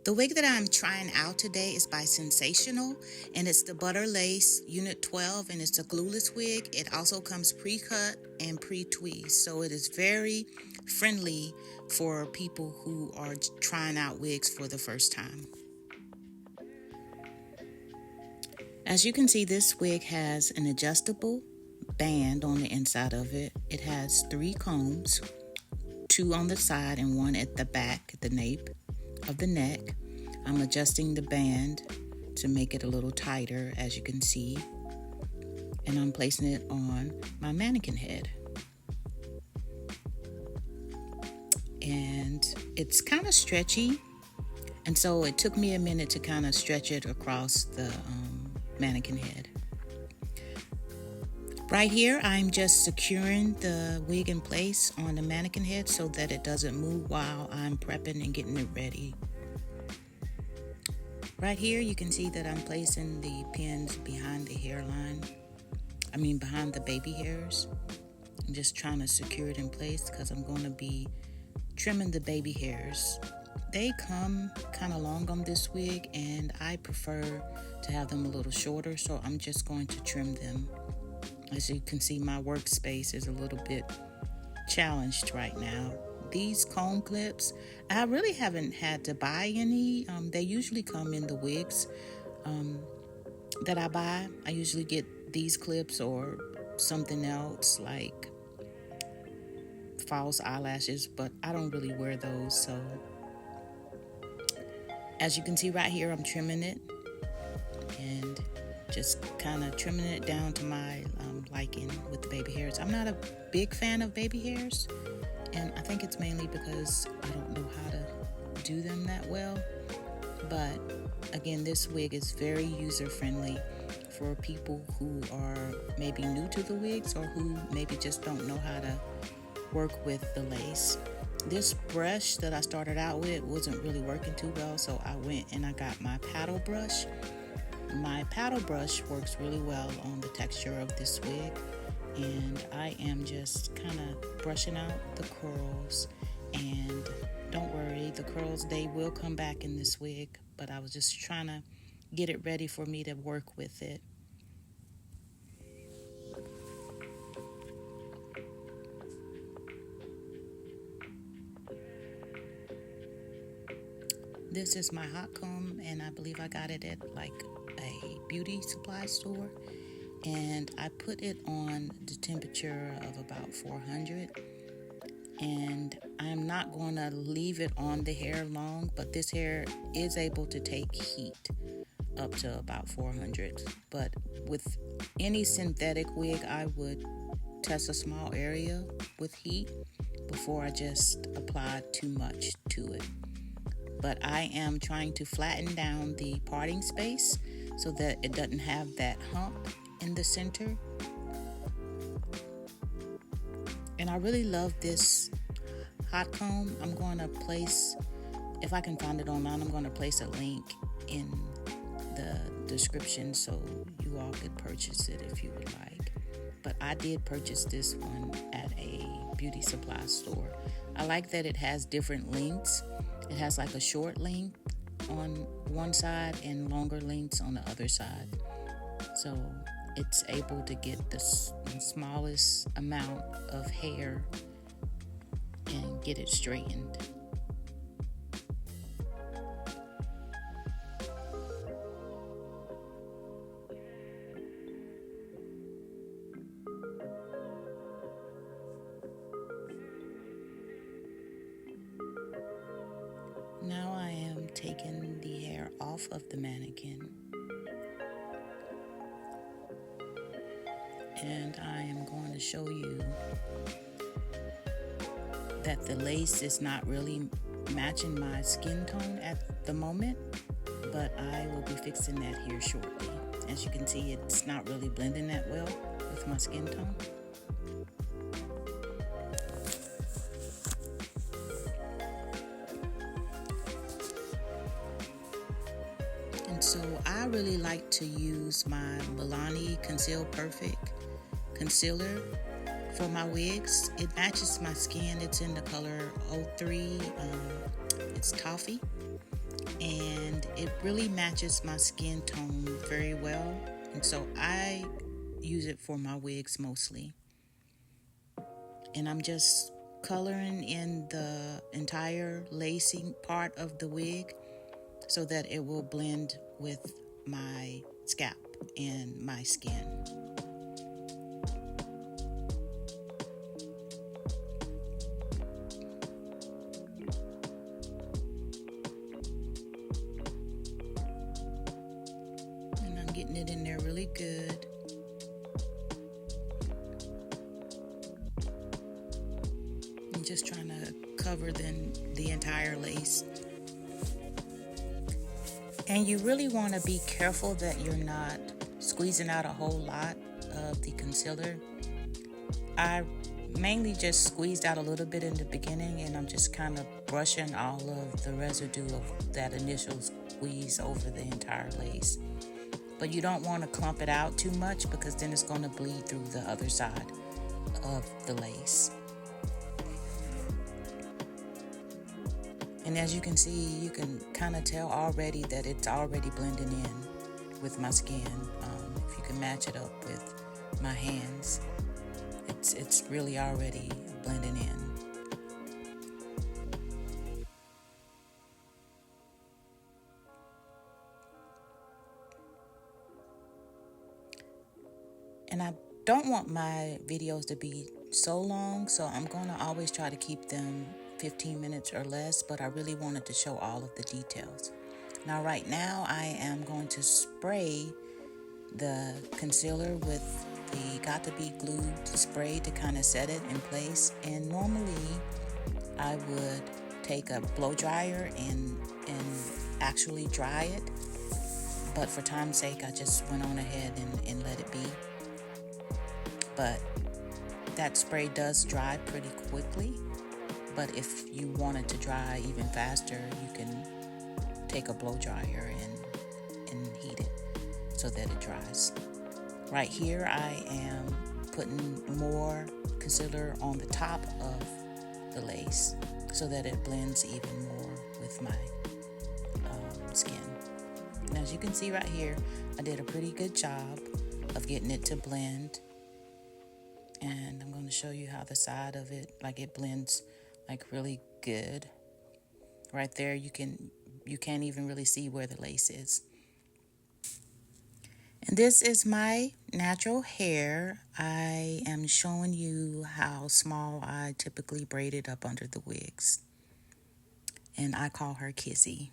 The wig that I'm trying out today is by Sensationnel, and it's the Butter Lace Unit 12, and it's a glueless wig. It also comes pre-cut and pre-tweezed, so it is very friendly for people who are trying out wigs for the first time. As you can see, this wig has an adjustable band on the inside of it. It has 3 combs, 2 on the side and 1 at the back, at the nape of the neck. I'm adjusting the band to make it a little tighter, as you can see, and I'm placing it on my mannequin head. And it's kind of stretchy, and so it took me a minute to kind of stretch it across the mannequin head. Right here, I'm just securing the wig in place on the mannequin head so that it doesn't move while I'm prepping and getting it ready. Right here, you can see that I'm placing the pins behind the hairline. Behind the baby hairs. I'm just trying to secure it in place because I'm going to be trimming the baby hairs. They come kind of long on this wig, and I prefer to have them a little shorter, so I'm just going to trim them. As you can see, my workspace is a little bit challenged right now. These comb clips, I really haven't had to buy any. They usually come in the wigs that I buy. I usually get these clips or something else like false eyelashes, but I don't really wear those. So as you can see right here, I'm trimming it and just kind of trimming it down to my liking with the baby hairs. I'm not a big fan of baby hairs, and I think it's mainly because I don't know how to do them that well. But again, this wig is very user-friendly for people who are maybe new to the wigs or who maybe just don't know how to work with the lace. This brush that I started out with wasn't really working too well, so I went and I got my paddle brush. My paddle brush works really well on the texture of this wig, and I am just kind of brushing out the curls. And don't worry, the curls, they will come back in this wig, but I was just trying to get it ready for me to work with it. This is my hot comb, and I believe I got it at like a beauty supply store, and I put it on the temperature of about 400, and I'm not going to leave it on the hair long, but this hair is able to take heat up to about 400. But with any synthetic wig, I would test a small area with heat before I just apply too much to it. But I am trying to flatten down the parting space so that it doesn't have that hump in the center. And I really love this hot comb. I'm going to place, if I can find it online, I'm going to place a link in the description so you all could purchase it if you would like. But I did purchase this one at a beauty supply store. I like that it has different lengths. It has like a short length on one side and longer lengths on the other side. So it's able to get the smallest amount of hair and get it straightened. Now I am taking the hair off of the mannequin, and I am going to show you that the lace is not really matching my skin tone at the moment, but I will be fixing that here shortly. As you can see, it's not really blending that well with my skin tone. And so I really like to use my Milani Conceal Perfect concealer for my wigs. It matches my skin. It's in the color 03. It's toffee. and it really matches my skin tone very well, and so I use it for my wigs mostly. And I'm just coloring in the entire lacing part of the wig so that it will blend with my scalp and my skin. And I'm getting it in there really good. I'm just trying to cover the entire lace. And you really want to be careful that you're not squeezing out a whole lot of the concealer. I mainly just squeezed out a little bit in the beginning, and I'm just kind of brushing all of the residue of that initial squeeze over the entire lace. But you don't want to clump it out too much because then it's going to bleed through the other side of the lace. And as you can see, you can kind of tell already that it's already blending in with my skin. If you can match it up with my hands, it's really already blending in. And I don't want my videos to be so long, so I'm going to always try to keep them 15 minutes or less, but I really wanted to show all of the details. Now right now I am going to spray the concealer with the Got to Be Glued spray to kind of set it in place. And normally I would take a blow dryer and actually dry it, but for time's sake I just went on ahead and let it be. But that spray does dry pretty quickly. But if you want it to dry even faster, you can take a blow dryer and heat it so that it dries. Right here, I am putting more concealer on the top of the lace so that it blends even more with my skin. And as you can see right here, I did a pretty good job of getting it to blend. And I'm going to show you how the side of it, like it blends like really good. Right there, you can't even really see where the lace is. And this is my natural hair. I am showing you how small I typically braid it up under the wigs. And I call her Kissy.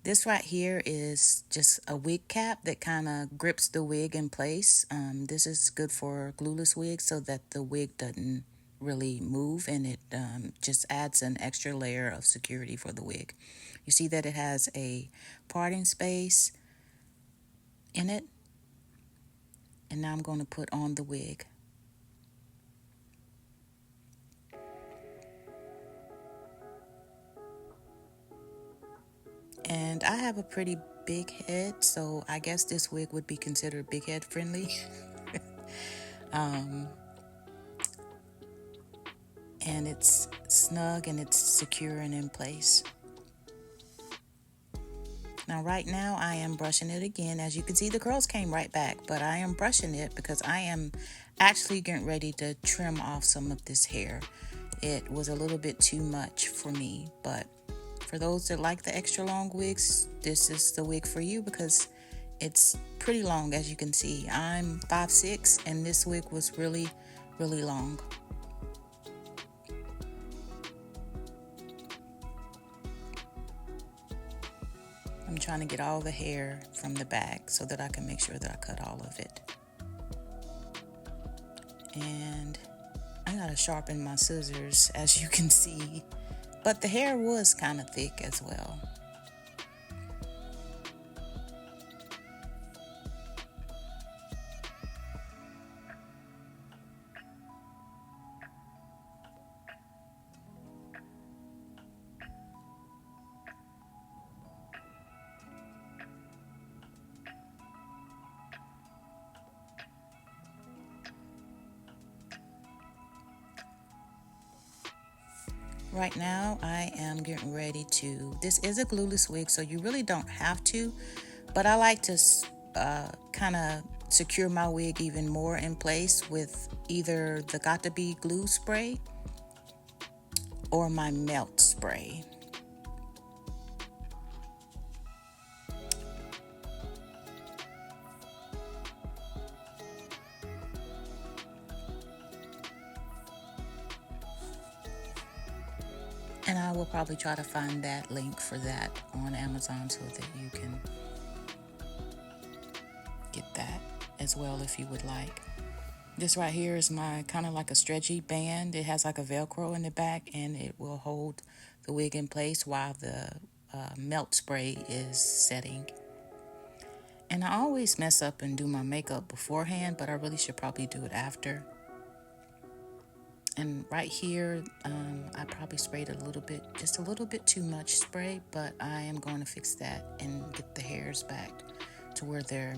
This right here is just a wig cap that kind of grips the wig in place. This is good for glueless wigs so that the wig doesn't really move, and it just adds an extra layer of security for the wig. You see that it has a parting space in it. And now I'm going to put on the wig. And I have a pretty big head, so I guess this wig would be considered big head friendly. And it's snug and it's secure and in place. Now right now I am brushing it again. As you can see, the curls came right back, but I am brushing it because I am actually getting ready to trim off some of this hair. It was a little bit too much for me, but for those that like the extra long wigs, this is the wig for you because it's pretty long. As you can see, I'm 5'6", and this wig was really, really long. I'm trying to get all the hair from the back so that I can make sure that I cut all of it. And I gotta sharpen my scissors, as you can see. But the hair was kind of thick as well. right now I am getting ready to, this is a glueless wig, so you really don't have to, but I like to kind of secure my wig even more in place with either the Got to Be glue spray or my melt spray. And I will probably try to find that link for that on Amazon so that you can get that as well if you would like. This right here is my kind of like a stretchy band. It has like a Velcro in the back, and it will hold the wig in place while the melt spray is setting. And I always mess up and do my makeup beforehand, but I really should probably do it after. And right here, I probably sprayed a little bit, just a little bit too much spray, but I am going to fix that and get the hairs back to where they're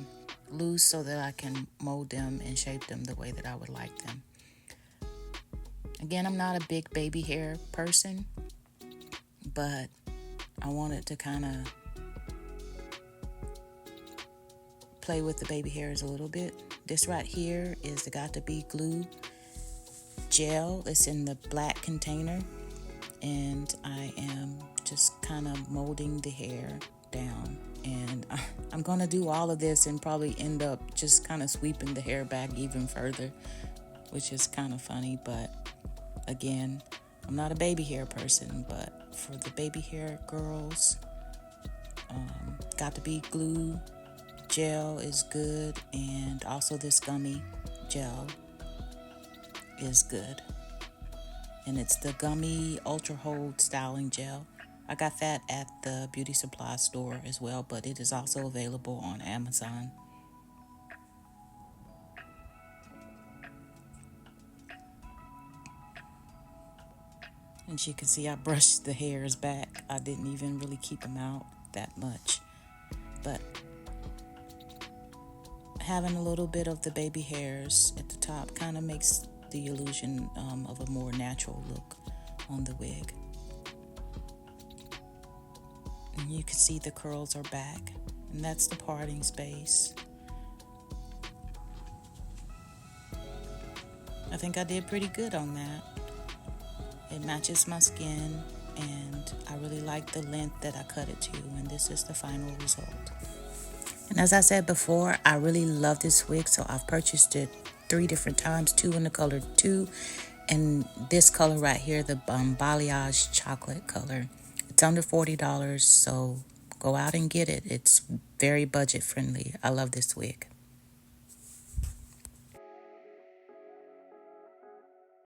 loose so that I can mold them and shape them the way that I would like them. Again, I'm not a big baby hair person, but I wanted to kind of play with the baby hairs a little bit. This right here is the Got to Be glue gel. It's in the black container, and I am just kind of molding the hair down, and I'm gonna do all of this and probably end up just kind of sweeping the hair back even further, which is kind of funny. But again, I'm not a baby hair person, but for the baby hair girls, Got to Be glue gel is good, and also this gummy gel is good, and it's the gummy ultra hold styling gel. I got that at the beauty supply store as well, but it is also available on Amazon. And as you can see, I brushed the hairs back. I didn't even really keep them out that much, but having a little bit of the baby hairs at the top kind of makes the illusion of a more natural look on the wig. And you can see the curls are back, and that's the parting space. I think I did pretty good on that. It matches my skin, and I really like the length that I cut it to, and this is the final result. And as I said before, I really love this wig, so I've purchased it 3 different times, 2 in the color 2, and this color right here, the balayage chocolate color. It's under $40, so go out and get it. It's very budget friendly. I love this wig.